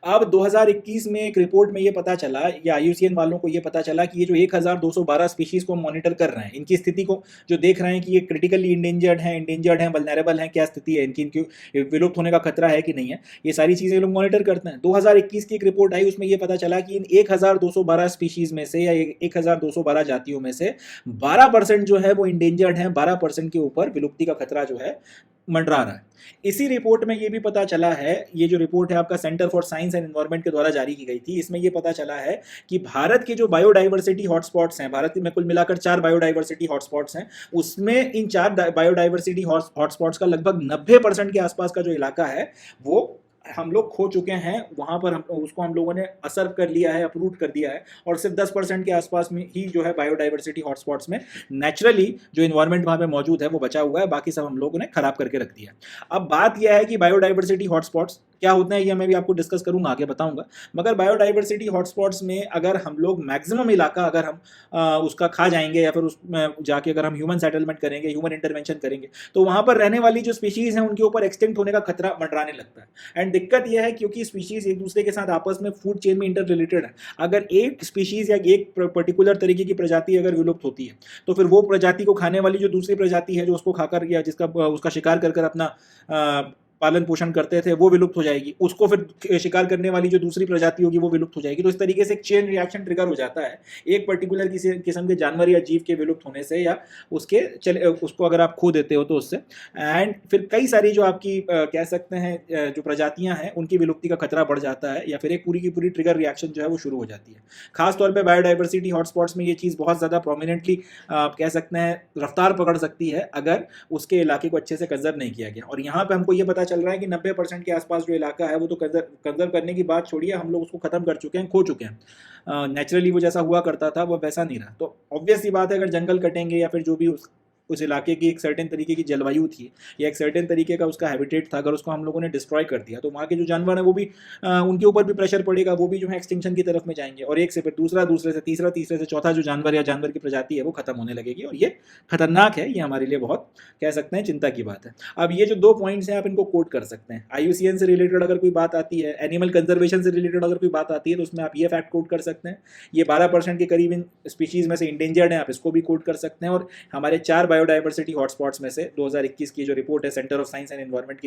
अब 2021 में एक रिपोर्ट में ये पता चला, या IUCN वालों को ये पता चला कि ये जो 1212 स्पीशीज़ को मॉनिटर कर रहे हैं, इनकी स्थिति को जो देख रहे हैं कि ये क्रिटिकली इंडेंजर्ड हैं, वल्नरेबल हैं, क्या स्थिति है इनकी विलुप्त होने का खतरा है कि नहीं है, ये सारी चीज़ें लोग मॉनिटर करते हैं। 2021 की एक रिपोर्ट आई, उसमें ये पता चला कि इन 1212 स्पीशीज़ में से या 1212 जातियों में से 12% जो है वो इंडेंजर्ड हैं, 12% के ऊपर विलुप्ति का खतरा जो है मंडरा रहा है। इसी रिपोर्ट में ये भी पता चला है, ये जो रिपोर्ट है आपका centre for science and environment के द्वारा जारी की गई थी, इसमें ये पता चला है कि भारत के जो बायोडाइवर्सिटी हॉटस्पॉट्स हैं, भारत में कुल मिलाकर 4 बायोडाइवर्सिटी हॉटस्पॉट्स हैं, उसमें इन 4 बायोडाइवर्सिटी हॉटस्पॉट्स का लगभग 90% के आसपास का जो इलाका है वो हम लोग खो चुके हैं, वहाँ पर हम लोगों ने असर कर लिया है, अपरूट कर दिया है, और सिर्फ 10% के आसपास में ही जो है बायोडाइवर्सिटी हॉटस्पॉट्स में नेचुरली जो इन्वायरमेंट वहाँ पे मौजूद है वो बचा हुआ है, बाकी सब हम लोगों ने खराब करके रख दिया है। अब बात यह है कि बायोडाइवर्सिटी हॉटस्पॉट्स क्या होते हैं ये मैं भी आपको डिस्कस करूंगा, आगे बताऊंगा। मगर बायोडाइवर्सिटी हॉटस्पॉट्स में अगर हम लोग मैक्सिमम इलाका अगर हम उसका खा जाएंगे या फिर उसमें जाके अगर हम ह्यूमन सेटलमेंट करेंगे, ह्यूमन इंटरवेंशन करेंगे, तो वहाँ पर रहने वाली जो स्पीशीज़ हैं उनके ऊपर एक्सटिंक्ट होने का खतरा मंडराने लगता है। एंड दिक्कत यह है क्योंकि स्पीशीज़ एक दूसरे के साथ आपस में फूड चेन में इंटर रिलेटेड है। अगर एक स्पीशीज़ या एक पर्टिकुलर तरीके की प्रजाति अगर विलुप्त होती है तो फिर वो प्रजाति को खाने वाली जो दूसरी प्रजाति है जो उसको खाकर या जिसका उसका शिकार कर अपना पालन पोषण करते थे वो विलुप्त हो जाएगी, उसको फिर शिकार करने वाली जो दूसरी प्रजाति होगी वो विलुप्त हो जाएगी। तो इस तरीके से एक चेन रिएक्शन ट्रिगर हो जाता है एक पर्टिकुलर किसी किस्म के जानवर या जीव के विलुप्त होने से, या उसको अगर आप खो देते हो तो उससे। एंड फिर कई सारी जो आपकी कह सकते हैं जो प्रजातियां हैं उनकी विलुप्ति का खतरा बढ़ जाता है, या फिर एक पूरी की पूरी ट्रिगर रिएक्शन जो है वो शुरू हो जाती है। खासतौर पर बायोडाइवर्सिटी हॉटस्पॉट्स में ये चीज़ बहुत ज़्यादा प्रोमिनेंटली कह सकते हैं रफ्तार पकड़ सकती है अगर उसके इलाके को अच्छे से कंजर्व नहीं किया गया। और यहाँ पे हमको ये पता चल रहा है कि 90% के आसपास जो इलाका है वो तो कंजर्व करने की बात छोड़िए, हम लोग उसको खत्म कर चुके हैं, खो चुके हैं। नेचुरली वो जैसा हुआ करता था वो वैसा नहीं रहा। तो ऑब्वियस सी बात है अगर जंगल कटेंगे या फिर जो भी उस इलाके की एक सर्टेन तरीके की जलवायु थी या एक सर्टेन तरीके का उसका हैबिटेट था, अगर उसको हम लोगों ने डिस्ट्रॉय कर दिया तो वहाँ के जो जानवर हैं वो भी उनके ऊपर भी प्रेशर पड़ेगा, वो भी जो है एक्सटिंक्शन की तरफ में जाएंगे, और एक से फिर दूसरा, दूसरे से तीसरा, तीसरे से चौथा जो जानवर या जानवर की प्रजाति है वो खत्म होने लगेगी। और ये खतरनाक है, ये हमारे लिए बहुत कह सकते हैं चिंता की बात है। अब ये जो 2 पॉइंट्स हैं आप इनको कोट कर सकते हैं। IUCN से रिलेटेड अगर कोई बात आती है, एनिमल कंजर्वेशन से रिलेटेड अगर कोई बात आती है तो उसमें आप ये फैक्ट कोट कर सकते हैं। ये 12% के करीब इन स्पीशीज़ में से इंडेंजर्ड हैं, आप इसको भी कोट कर सकते हैं। और हमारे 4 बायोडाइवर्सिटी हॉटस्पॉट्स में से 2021 की जो रिपोर्ट है centre of science and environment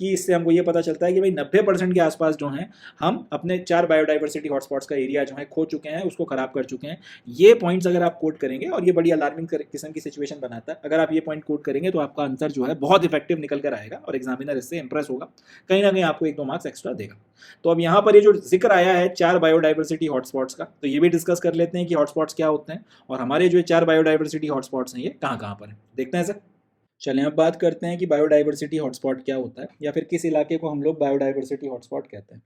की इससे हमको ये पता चलता है कि भाई 90% के आसपास जो हैं हम अपने 4 बायोडाइवर्सिटी हॉटस्पॉट्स का एरिया जो है खो चुके हैं, उसको खराब कर चुके हैं। ये पॉइंट्स अगर आप कोट करेंगे, और ये बड़ी अलार्मिंग किस्म की सिचुएशन बनाता है, अगर आप ये पॉइंट कोट करेंगे तो आपका आंसर जो है बहुत इफेक्टिव निकल कर आएगा और एग्जामिनर इससे इंप्रेस होगा, कहीं ना कहीं आपको 1-2 मार्क्स एक्स्ट्रा देगा। तो अब यहाँ पर ये जो जिक्र आया है 4 बायोडाइवर्सिटी हॉटस्पॉट्स का, तो ये भी डिस्कस कर लेते हैं कि हॉटस्पॉट्स क्या होते हैं और हमारे जो 4 बायोडाइवर्सिटी हॉटस्पॉट्स हैं ये कहाँ कहाँ पर है, देखते हैं सर। चलें अब बात करते हैं कि बायोडाइवर्सिटी हॉटस्पॉट क्या होता है या फिर किस इलाके को हम लोग बायोडाइवर्सिटी हॉटस्पॉट कहते हैं।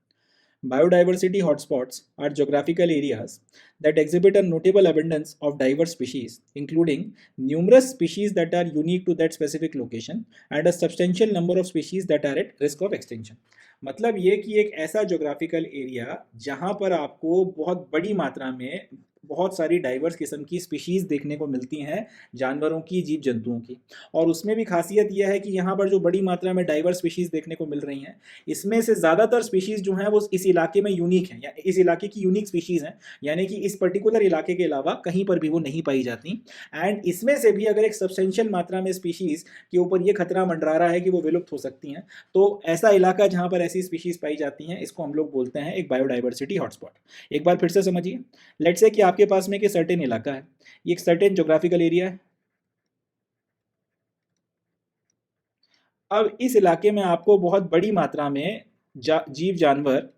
Biodiversity hotspots are geographical areas that exhibit a notable abundance of diverse species, including numerous species that are unique to that specific location and a substantial number of species that are at risk of extinction. मतलब ये कि एक ऐसा geographical area जहाँ पर आपको बहुत बड़ी मात्रा में बहुत सारी डाइवर्स किस्म की स्पीशीज़ देखने को मिलती हैं, जानवरों की, जीव जंतुओं की। और उसमें भी खासियत यह है कि यहाँ पर जो बड़ी मात्रा में डाइवर्स स्पीशीज़ देखने को मिल रही हैं, इसमें से ज़्यादातर स्पीशीज़ जो हैं वो इस इलाके में यूनिक हैं, या इस इलाके की यूनिक स्पीशीज़ हैं, यानी कि इस पर्टिकुलर इलाके के अलावा कहीं पर भी वो नहीं पाई जाती। एंड इसमें से भी अगर एक सब्सटेंशियल मात्रा में स्पीशीज़ के ऊपर ये खतरा मंडरा रहा है कि वो विलुप्त हो सकती हैं, तो ऐसा इलाका जहाँ पर ऐसी स्पीशीज़ पाई जाती हैं इसको हम लोग बोलते हैं एक बायोडाइवर्सिटी हॉटस्पॉट। एक बार फिर से समझिए, लेट्स से कि आपके पास में एक सर्टेन इलाका है, ये एक सर्टेन जोग्राफिकल एरिया है। अब इस इलाके में आपको बहुत बड़ी मात्रा में जीव जानवर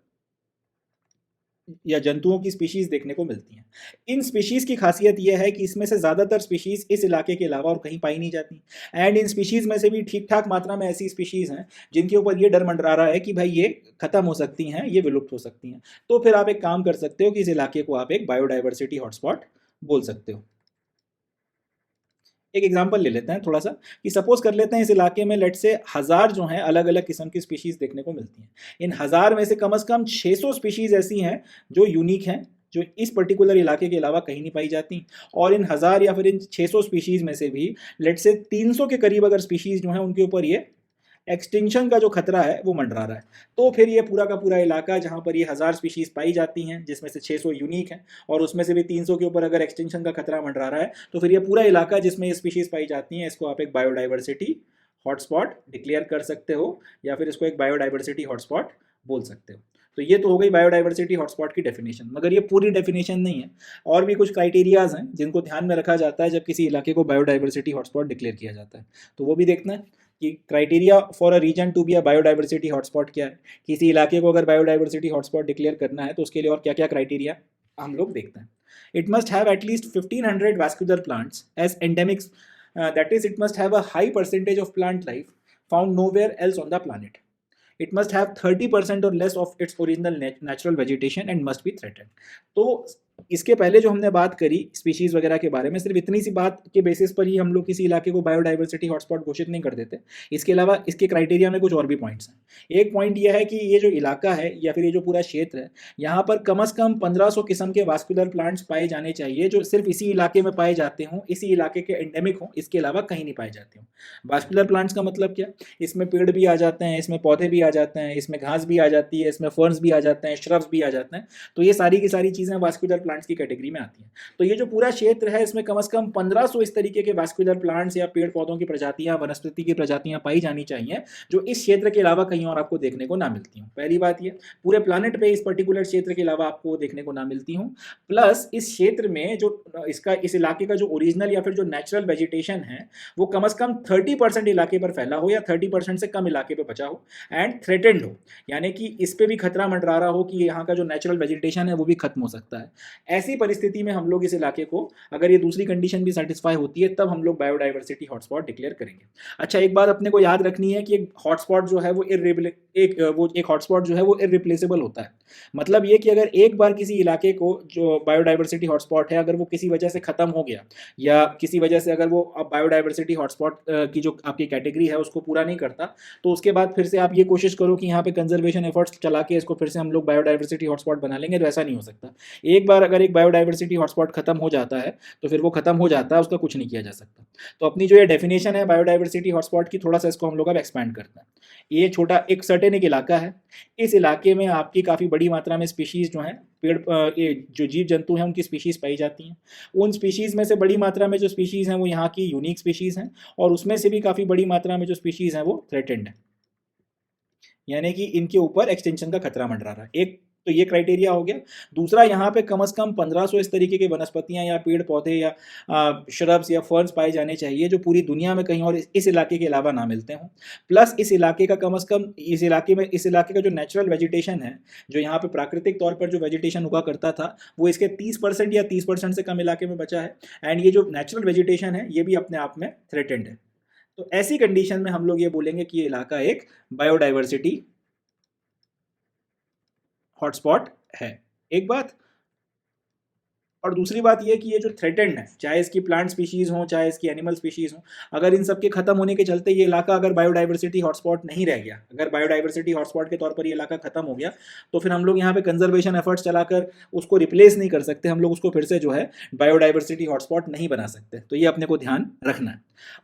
या जंतुओं की स्पीशीज देखने को मिलती हैं। इन स्पीशीज की खासियत यह है कि इसमें से ज़्यादातर स्पीशीज इस इलाके के अलावा और कहीं पाई नहीं जाती। एंड इन स्पीशीज में से भी ठीक ठाक मात्रा में ऐसी स्पीशीज हैं जिनके ऊपर ये डर मंडरा रहा है कि भाई ये खत्म हो सकती हैं, ये विलुप्त हो सकती हैं। तो फिर आप एक काम कर सकते हो कि इस इलाके को आप एक बायोडाइवर्सिटी हॉटस्पॉट बोल सकते हो। एक एग्जांपल ले लेते हैं थोड़ा सा, कि सपोज कर लेते हैं इस इलाके में लेट से 1000 जो हैं अलग अलग किस्म की स्पीशीज देखने को मिलती हैं। इन 1000 में से कम 600 स्पीशीज ऐसी हैं जो यूनिक हैं, जो इस पर्टिकुलर इलाके के अलावा कहीं नहीं पाई जाती। और इन 1000 या फिर इन 600 स्पीशीज में से भी लेट से 300 के करीब अगर स्पीशीज जो हैं उनके ऊपर ये एक्सटिंक्शन का जो खतरा है वो मंडरा रहा है। तो फिर ये पूरा का पूरा इलाका जहाँ पर ये 1000 स्पीशीज़ पाई जाती हैं, जिसमें से 600 यूनिक हैं और उसमें से भी 300 के ऊपर अगर एक्सटिंक्शन का खतरा मंडरा रहा है, तो फिर ये पूरा इलाका जिसमें ये स्पीशीज़ पाई जाती हैं इसको आप एक बायोडाइवर्सिटी हॉटस्पॉट डिक्लेयर कर सकते हो, या फिर इसको एक बायोडाइवर्सिटी हॉटस्पॉट बोल सकते हो। तो ये तो हो गई बायोडाइवर्सिटी हॉटस्पॉट की डेफिनेशन, मगर ये पूरी डेफिनेशन नहीं है। और भी कुछ क्राइटेरियाज हैं जिनको ध्यान में रखा जाता है जब किसी इलाके को बायोडाइवर्सिटी हॉटस्पॉट डिक्लेयर किया जाता है, तो वो भी देखना है कि criteria for a region to be a biodiversity hotspot क्या है। किसी इलाके को अगर बायोडाइवर्सिटी हॉटस्पॉट डिक्लेयर करना है तो उसके लिए और क्या क्या क्राइटेरिया हम लोग देखते हैं। It must have at least 1500 vascular plants as endemics, that is it must have a high percentage of plant life found nowhere else on the planet. It must have 30% और less of its original natural vegetation and must be threatened. तो इसके पहले जो हमने बात करी species वगैरह के बारे में, सिर्फ इतनी सी बात के बेसिस पर ही हम लोग किसी इलाके को बायोडाइवर्सिटी हॉटस्पॉट घोषित नहीं कर देते। इसके अलावा इसके क्राइटेरिया में कुछ और भी पॉइंट्स हैं। एक पॉइंट यह है कि ये जो इलाका है या फिर ये जो पूरा क्षेत्र है, यहाँ पर कम से कम 1500 किस्म के वास्कुलर प्लांट्स पाए जाने चाहिए जो सिर्फ इसी इलाके में पाए जाते हों, इसी इलाके के एंडेमिक हों, इसके अलावा कहीं नहीं पाए जाते हों। वास्कुलर प्लांट्स का मतलब क्या? इसमें पेड़ भी आ जाते हैं, इसमें पौधे भी आ जाते हैं, इसमें घास भी आ जाती है, इसमें फर्न्स भी आ जाते हैं, श्रब्स भी आ जाते हैं। तो ये सारी की सारी चीज़ें वास्कुलर प्लांट्स की कैटेगरी में आती हैं। तो ये जो पूरा क्षेत्र है इसमें कम से कम 1500 इस तरीके के वास्कुलर प्लांट्स या पेड़ पौधों की प्रजातियां, वनस्पति की प्रजातियां पाई जानी चाहिए जो इस क्षेत्र के अलावा कहीं और आपको देखने को ना मिलती हूँ। पहली बात ये, पूरे प्लानट पे इस पर्टिकुलर क्षेत्र के अलावा आपको देखने को ना मिलती हूँ। प्लस इस क्षेत्र में जो इस इलाके का जो ओरिजिनल या फिर जो नेचुरल वेजिटेशन है वो कम से कम 30% इलाके पर फैला हो या 30% से कम इलाके पर बचा हो एंड थ्रेटेंड हो, यानी कि इस पे भी खतरा मंडरा रहा हो कि यहाँ का जो नेचुरल वेजिटेशन है वो भी खत्म हो सकता है। ऐसी परिस्थिति में हम लोग इस इलाके को, अगर ये दूसरी कंडीशन भी सेटिस्फाई होती है, तब हम लोग बायोडाइवर्सिटी हॉटस्पॉट डिक्लेयर करेंगे। अच्छा, एक बात अपने को याद रखनी है कि एक हॉटस्पॉट जो है वो एक हॉटस्पॉट जो है वो इररिप्लेसेबल होता है। मतलब ये कि अगर एक बार किसी इलाके को जो बायोडाइवर्सिटी हॉटस्पॉट है अगर वो किसी वजह से खत्म हो गया या किसी वजह से अगर वो बायोडाइवर्सिटी हॉटस्पॉट की जो आपकी कैटेगरी है उसको पूरा नहीं करता, तो उसके बाद फिर से आप ये कोशिश करो कि यहाँ पे कंजर्वेशन एफर्ट्स चला के इसको फिर से हम लोग बायोडाइवर्सिटी हॉटस्पॉट बना लेंगे, तो ऐसा नहीं हो सकता। एक बार अगर एक बायोडाइवर्सिटी हॉटस्पॉट खत्म हो जाता है तो फिर वो खत्म हो जाता है, उसका कुछ नहीं किया जा सकता। तो अपनी जो ये डेफिनेशन है बायोडाइवर्सिटी हॉटस्पॉट की, थोड़ा सा इसको हम लोग अब एक्सपैंड करते हैं। ये छोटा एक सर्टेन एक इलाका है, इस इलाके में आपकी काफ़ी बड़ी मात्रा में स्पीशीज़ जो हैं ये जो जीव जंतु हैं उनकी स्पीशीज़ पाई जाती हैं। उन स्पीशीज़ में से बड़ी मात्रा में जो स्पीशीज़ हैं वो यहाँ की यूनिक स्पीशीज़ हैं और उसमें से भी काफ़ी बड़ी मात्रा में जो स्पीशीज़ हैं वो थ्रेटेंड है, यानी कि इनके ऊपर एक्सटेंशन का खतरा मंडरा रहा है। एक तो ये क्राइटेरिया हो गया। दूसरा, यहाँ पे कम से कम 1500 इस तरीके के वनस्पतियाँ या पेड़ पौधे या श्रब्स या फर्न्स पाए जाने चाहिए जो पूरी दुनिया में कहीं और इस इलाके के अलावा ना मिलते हों। प्लस इस इलाके का कम से कम इस इलाके का जो नेचुरल वेजिटेशन है, जो यहाँ पे प्राकृतिक तौर पर जो वेजिटेशन उगा करता था, वो इसके 30% या 30% से कम इलाके में बचा है एंड ये जो नेचुरल वेजिटेशन है ये भी अपने आप में थ्रेटेंड है। तो ऐसी कंडीशन में हम लोग ये बोलेंगे कि ये इलाका एक बायोडाइवर्सिटी हॉटस्पॉट है। एक बात, और दूसरी बात यह कि ये जो थ्रेटेंड है, चाहे इसकी प्लांट स्पीशीज़ हों चाहे इसकी एनिमल स्पीशीज़ हों, अगर इन सब के खत्म होने के चलते ये इलाका अगर बायोडाइवर्सिटी हॉटस्पॉट नहीं रह गया, अगर बायोडाइवर्सिटी हॉटस्पॉट के तौर पर ये इलाका खत्म हो गया, तो फिर हम लोग यहाँ पे कंजर्वेशन एफर्ट्स चलाकर उसको रिप्लेस नहीं कर सकते, हम लोग उसको फिर से जो है बायोडाइवर्सिटी हॉटस्पॉट नहीं बना सकते। तो ये अपने को ध्यान रखना है।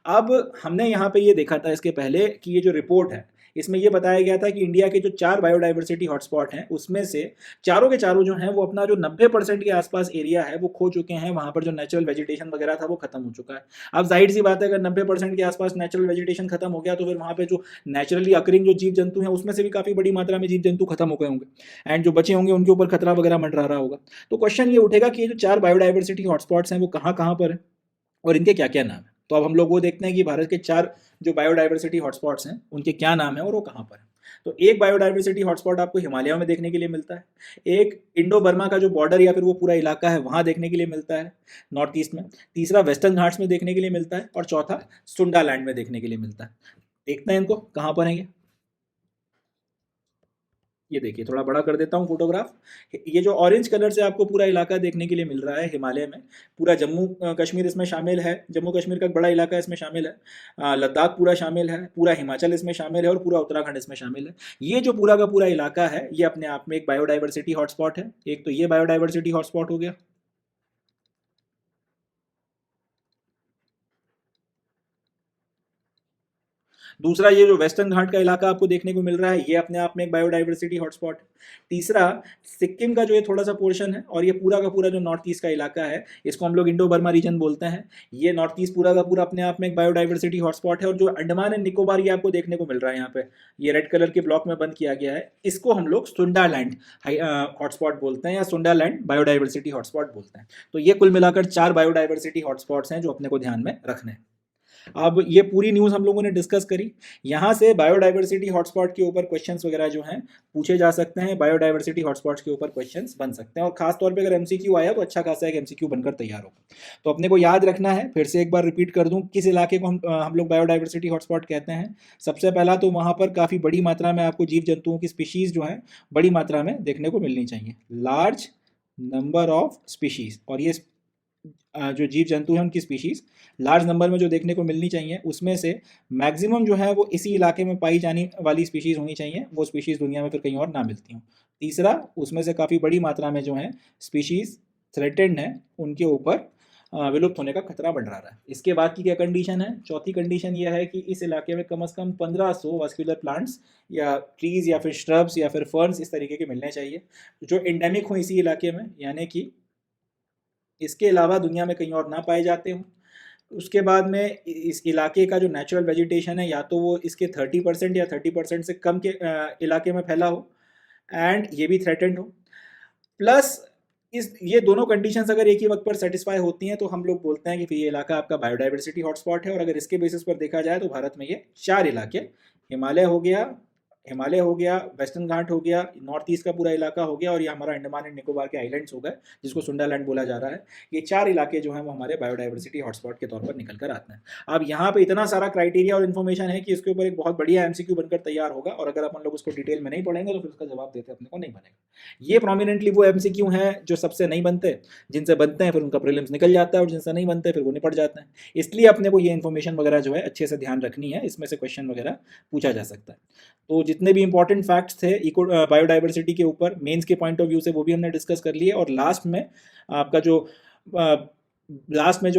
अब हमने यहाँ पे ये देखा था इसके पहले कि ये जो रिपोर्ट है इसमें ये बताया गया था कि इंडिया के जो 4 बायोडाइवर्सिटी हॉटस्पॉट हैं उसमें से चारों के चारों जो हैं वो अपना जो 90% के आसपास एरिया है वो खो चुके हैं, वहाँ पर जो नेचुरल वेजिटेशन वगैरह था वो खत्म हो चुका है। अब जाहिर सी बात है अगर 90% के आसपास नेचुरल वेजिटेशन खत्म हो गया तो फिर वहाँ पे जो नेचुरली अकरिंग जो जीव जंतु हैं उसमें से भी काफ़ी बड़ी मात्रा में जीव जंतु खत्म हो गए होंगे एंड जो बचे होंगे उनके ऊपर खतरा वगैरह मंडरा रहा होगा। तो क्वेश्चन ये उठेगा कि ये जो 4 बायोडाइवर्सिटी हॉटस्पॉट्स हैं वो कहाँ कहाँ पर है और इनके क्या क्या नाम है। तो अब हम लोग वो देखते हैं कि भारत के 4 जो बायोडाइवर्सिटी हॉटस्पॉट्स हैं उनके क्या नाम है और वो कहाँ पर है। तो एक बायोडाइवर्सिटी हॉटस्पॉट आपको हिमालय में देखने के लिए मिलता है, एक इंडो बर्मा का जो बॉर्डर या फिर वो पूरा इलाका है वहाँ देखने के लिए मिलता है नॉर्थ ईस्ट में, तीसरा वेस्टर्न घाट्स में देखने के लिए मिलता है और चौथा सुंडालैंड में देखने के लिए मिलता है। देखते हैं इनको कहाँ पर है ये देखिए, थोड़ा बड़ा कर देता हूँ फोटोग्राफ। ये जो ऑरेंज कलर से आपको पूरा इलाका देखने के लिए मिल रहा है हिमालय में, पूरा जम्मू कश्मीर इसमें शामिल है, जम्मू कश्मीर का एक बड़ा इलाका इसमें शामिल है, लद्दाख पूरा शामिल है, पूरा हिमाचल इसमें शामिल है और पूरा उत्तराखंड इसमें शामिल है। ये जो पूरा का पूरा इलाका है ये अपने आप में एक बायोडाइवर्सिटी हॉटस्पॉट है। एक तो ये बायोडाइवर्सिटी हॉटस्पॉट हो गया। दूसरा, ये जो वेस्टर्न घाट का इलाका आपको देखने को मिल रहा है ये अपने आप में एक बायोडाइवर्सिटी हॉटस्पॉट है। तीसरा, सिक्किम का जो ये थोड़ा सा पोर्शन है और ये पूरा का पूरा जो नॉर्थ ईस्ट का इलाका है इसको हम लोग इंडो बर्मा रीजन बोलते हैं, ये नॉर्थ ईस्ट पूरा का पूरा अपने आप में एक बायोडाइवर्सिटी हॉटस्पॉट है। और जो अंडमान एंड निकोबार ये आपको देखने को मिल रहा है यहाँ पे, ये रेड कलर के ब्लॉक में बंद किया गया है, इसको हम लोग सुंडालैंड हॉटस्पॉट बोलते हैं या सुंडालैंड बायोडाइवर्सिटी हॉटस्पॉट बोलते हैं। तो ये कुल मिलाकर 4 बायोडाइवर्सिटी हॉटस्पॉट्स हैं जो अपने को ध्यान में रखने हैं। अब ये पूरी न्यूज़ हम लोगों ने डिस्कस करी। यहाँ से बायोडाइवर्सिटी हॉटस्पॉट के ऊपर क्वेश्चंस वगैरह जो हैं पूछे जा सकते हैं, बायोडाइवर्सिटी हॉटस्पॉट्स के ऊपर क्वेश्चंस बन सकते हैं, और खास तौर पे अगर एमसीक्यू आया तो अच्छा खासा एक एमसीक्यू बनकर तैयार होगा। तो अपने को याद रखना है, फिर से एक बार रिपीट कर दूं, किस इलाके को हम लोग बायोडाइवर्सिटी हॉटस्पॉट कहते हैं। सबसे पहला तो वहाँ पर काफ़ी बड़ी मात्रा में आपको जीव जंतुओं की स्पीशीज़ जो है बड़ी मात्रा में देखने को मिलनी चाहिए, लार्ज नंबर ऑफ स्पीशीज़। और ये जो जीव जंतु हैं उनकी स्पीशीज़ लार्ज नंबर में जो देखने को मिलनी चाहिए, उसमें से मैक्सिमम जो है वो इसी इलाके में पाई जाने वाली स्पीशीज़ होनी चाहिए, वो स्पीशीज़ दुनिया में फिर कहीं और ना मिलती हों। तीसरा, उसमें से काफ़ी बड़ी मात्रा में जो है स्पीशीज़ थ्रेटेंड हैं, उनके ऊपर विलुप्त होने का खतरा बढ़ रहा है। इसके बाद की क्या कंडीशन है? चौथी कंडीशन यह है कि इस इलाके में कम से कम 1500 वास्कुलर प्लांट्स या ट्रीज़ या फिर श्रब्स या फिर फर्न्स इस तरीके के मिलने चाहिए जो एंडेमिक हो इसी इलाके में, यानी कि इसके अलावा दुनिया में कहीं और ना पाए जाते हों। उसके बाद में इस इलाके का जो नेचुरल वेजिटेशन है, या तो वो इसके 30% या 30% से कम के इलाके में फैला हो, एंड ये भी थ्रेटेंड हो। प्लस ये दोनों कंडीशंस अगर एक ही वक्त पर सेटिस्फाई होती हैं तो हम लोग बोलते हैं कि फिर ये इलाका आपका बायोडाइवर्सिटी हॉटस्पॉट है। और अगर इसके बेसिस पर देखा जाए तो भारत में ये 4 इलाके, हिमालय हो गया, वेस्टर्न घाट हो गया, नॉर्थ ईस्ट का पूरा इलाका हो गया, और ये हमारा अंडमान एंड निकोबार के आइलैंड्स हो गए जिसको सुंडालैंड बोला जा रहा है। ये 4 इलाके जो हैं वो हमारे बायोडाइवर्सिटी हॉटस्पॉट के तौर पर निकल कर आते हैं। अब यहाँ पे इतना सारा क्राइटेरिया और इन्फॉर्मेशन है कि इसके ऊपर एक बहुत बढ़िया एमसीक्यू बनकर तैयार होगा, और अगर अपन लोग उसको डिटेल में नहीं पढ़ेंगे तो फिर उसका जवाब देते अपने को नहीं बनेगा। ये प्रोमिनेंटली वो एमसीक्यू हैं जो सबसे नहीं बनते, जिनसे बनते हैं फिर उनका प्रीलिम्स निकल जाता है, और जिनसे नहीं बनते फिर वो निपट जाते हैं। इसलिए अपने को ये इन्फॉर्मेशन वगैरह जो है अच्छे से ध्यान रखनी है, इसमें से क्वेश्चन वगैरह पूछा जा सकता है। तो जितने भी इंपॉर्टेंट फैक्ट्स थे इको बायोडाइवर्सिटी के ऊपर मेंस के पॉइंट ऑफ व्यू से वो भी हमने डिस्कस कर लिए, और लास्ट में आपका जो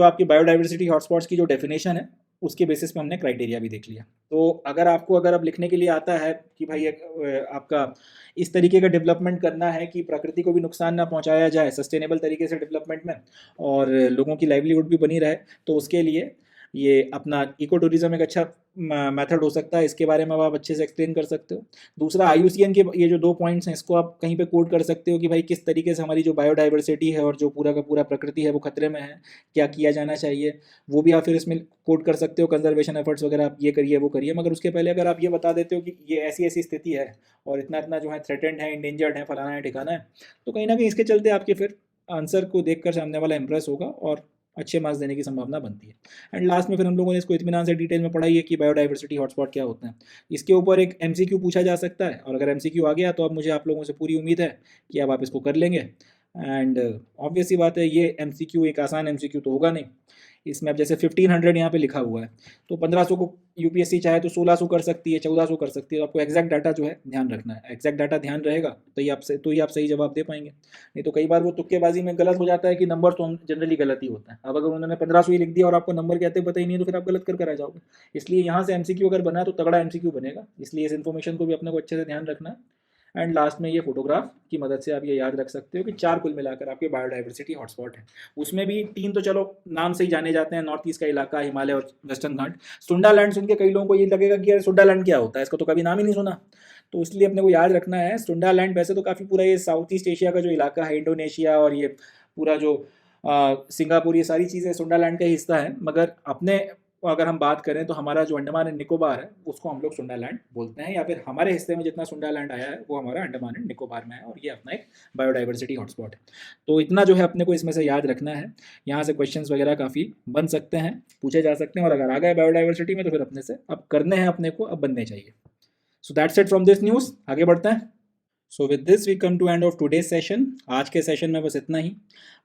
आपकी बायोडाइवर्सिटी हॉटस्पॉट्स की जो डेफिनेशन है उसके बेसिस पे हमने क्राइटेरिया भी देख लिया। तो अगर अब लिखने के लिए आता है कि भाई आपका इस तरीके का डेवलपमेंट करना है कि प्रकृति को भी नुकसान ना पहुंचाया जाए, सस्टेनेबल तरीके से डेवलपमेंट में, और लोगों की लाइवलीहुड भी बनी रहे, तो उसके लिए ये अपना इको टूरिज्म एक अच्छा मेथड हो सकता है। इसके बारे में आप अच्छे से एक्सप्लेन कर सकते हो। दूसरा, IUCN के ये जो 2 पॉइंट्स हैं इसको आप कहीं पे कोड कर सकते हो कि भाई किस तरीके से हमारी जो बायोडाइवर्सिटी है और जो पूरा का पूरा प्रकृति है वो खतरे में है, क्या किया जाना चाहिए, वो भी आप फिर इसमें कोड कर सकते हो। कंजर्वेशन एफर्ट्स वगैरह आप ये करिए वो करिए, मगर उसके पहले अगर आप ये बता देते हो कि ये ऐसी ऐसी स्थिति है और इतना इतना जो है थ्रेटेंड है, इंडेंजर्ड है, फलाना है, ठिकाना है, तो कहीं ना कहीं इसके चलते आपके फिर आंसर को देखकर सामने वाला इंप्रेस होगा और अच्छे मार्क्स देने की संभावना बनती है। एंड लास्ट में फिर हम लोगों ने इसको इत्मीनान से डिटेल में पढ़ाई है कि बायोडाइवर्सिटी हॉटस्पॉट क्या होता है। इसके ऊपर एक एमसीक्यू पूछा जा सकता है, और अगर एमसीक्यू आ गया तो अब मुझे आप लोगों से पूरी उम्मीद है कि अब आप इसको कर लेंगे। एंड ऑब्वियस सी बात है, ये एमसीक्यू एक आसान एमसीक्यू तो होगा नहीं। इसमें अब जैसे 1500 यहाँ पे लिखा हुआ है, तो 1500 को यूपीएससी चाहे तो 1600 कर सकती है, 1400 कर सकती है। तो आपको एग्जैक्ट डाटा जो है ध्यान रखना है। एग्जैक्ट डाटा ध्यान रहेगा तो ही आप सही जवाब दे पाएंगे। नहीं तो कई बार वो तुक्केबाजी में गलत हो जाता है कि नंबर तो जनरली गलत ही होता है। अब अगर उन्होंने 1500 ही लिख दिया और आपको नंबर कहते पता ही नहीं, तो फिर आप गलत कर रह जाओगे। इसलिए यहाँ से एमसीक्यू अगर बना तो तगड़ा एमसीक्यू बनेगा। इसलिए इस इन्फॉर्मेशन को भी अपने को अच्छे से ध्यान रखना है। एंड लास्ट में ये फोटोग्राफ की मदद से आप ये याद रख सकते हो कि 4 कुल मिलाकर आपके बायोडाइवर्सिटी हॉटस्पॉट है। उसमें भी 3 तो चलो नाम से ही जाने जाते हैं, नॉर्थ ईस्ट का इलाका, हिमालय और वेस्टर्न घाट। सुंडालैंड सुन के कई लोगों को ये लगेगा कि यार सुंडालैंड क्या होता है, इसको तो कभी नाम ही नहीं सुना। तो इसलिए अपने को याद रखना है, सुंडालैंड वैसे तो काफ़ी पूरा ये साउथ ईस्ट एशिया का जो इलाका है, इंडोनेशिया और ये पूरा जो सिंगापुर, ये सारी चीज़ें सुंडालैंड का हिस्सा है। मगर अपने अगर हम बात करें तो हमारा जो अंडमान एंड निकोबार है उसको हम लोग सुंडालैंड बोलते हैं, या फिर हमारे हिस्से में जितना सुंडालैंड आया है वो हमारा अंडमान एंड निकोबार में है, और ये अपना एक बायोडाइवर्सिटी हॉटस्पॉट है। तो इतना जो है अपने को इसमें से याद रखना है। यहाँ से क्वेश्चंस वगैरह काफ़ी बन सकते हैं, पूछे जा सकते हैं, और अगर आ गए बायोडाइवर्सिटी में तो फिर अपने से अब करने हैं, अपने को अब बनने चाहिए। So that's it from this news. आगे बढ़ते हैं। So with this we come to end of today's session. आज के सेशन में बस इतना ही।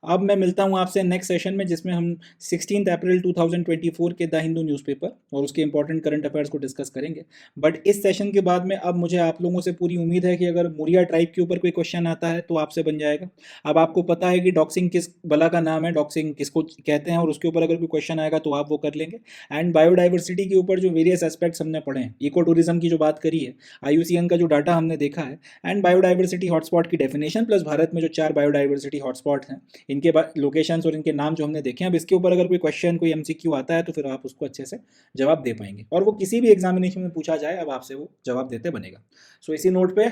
अब मैं मिलता हूँ आपसे नेक्स्ट सेशन में, जिसमें हम 16 अप्रैल 2024 के द हिंदू न्यूज़पेपर और उसके इंपॉर्टेंट करंट अफेयर्स को डिस्कस करेंगे। बट इस सेशन के बाद में अब मुझे आप लोगों से पूरी उम्मीद है कि अगर मुरिया ट्राइब के ऊपर कोई क्वेश्चन आता है तो आपसे बन जाएगा। अब आपको पता है कि डॉक्सिंग किस बला का नाम है, डॉक्सिंग किसको कहते हैं, और उसके ऊपर अगर कोई क्वेश्चन आएगा तो आप वो कर लेंगे। एंड बायोडाइवर्सिटी के ऊपर जो वेरियस एस्पेक्ट्स हमने पढ़े हैं, इको टूरिज्म की जो बात करी है, IUCN का जो डाटा हमने देखा है, एंड बायोडाइवर्सिटी हॉटस्पॉट की डेफिनेशन, प्लस भारत में जो 4 बायोडाइवर्सिटी हॉटस्पॉट हैं इनके लोकेशन और इनके नाम जो हमने देखे हैं। अब इसके ऊपर अगर कोई क्वेश्चन, कोई एमसीक्यू आता है तो फिर आप उसको अच्छे से जवाब दे पाएंगे, और वो किसी भी एग्जामिनेशन में पूछा जाए अब आपसे वो जवाब देते बनेगा। सो इसी नोट पे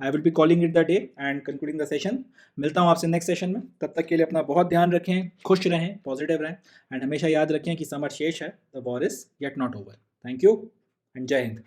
I will be calling it the day and concluding the session. मिलता हूँ आपसे नेक्स्ट सेशन में, तब तक के लिए अपना बहुत ध्यान रखें, खुश रहें, पॉजिटिव रहें एंड हमेशा याद रखें कि समर शेष है, the war is yet not over. Thank you and जय हिंद।